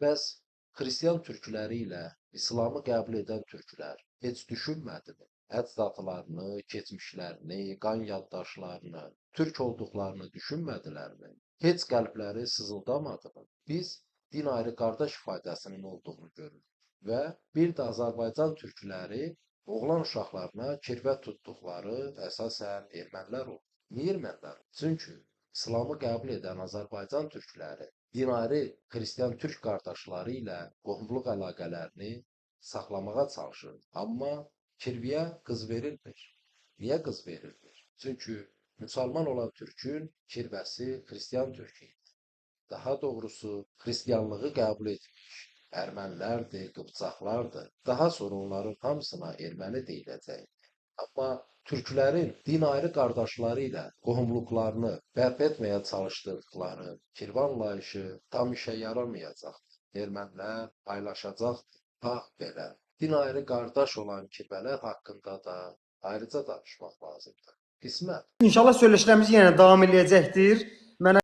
Bəs xristian türkləri ilə İslamı qəbul edən türklər heç düşünmədimi? Əcdadlarını, keçmişlərini, qan yaddaşlarını, türk olduqlarını düşünmədilərmi? Heç qəlbləri sızıldamadımı? Biz din ayrı qardaş ifadəsinin olduğunu görürük və bir də Azərbaycan türkləri oğlan uşaqlarına kirvə tutduqları əsasən ermənilər olur. Niyə ermənilər? Çünki İslamı qəbul edən Azərbaycan türkləri dinari xristian türk qardaşları ilə qohumluq əlaqələrini saxlamağa çalışır. Amma kirviyə qız verilmir. Niyə qız verilmir? Çünki müsəlman olan türkün kirvəsi xristian türk idi. Daha doğrusu xristianlığı qəbul etmiş ermənilərdir, qıpçaqlardır. Daha sonra onların hamısına erməni deyiləcək. Amma türklərin din ayrı qardaşları ilə qohumluqlarını bərpa etməyə çalışdıqları kirva anlayışı tam işə yaramayacaqdır. Ermənilər paylaşacaqdır. Bax belə. Din ayrı qardaş olan kirvələr haqqında da ayrıca danışmaq lazımdır. Qismət. İnşallah söyləşilərimiz yenə davam edəcəkdir.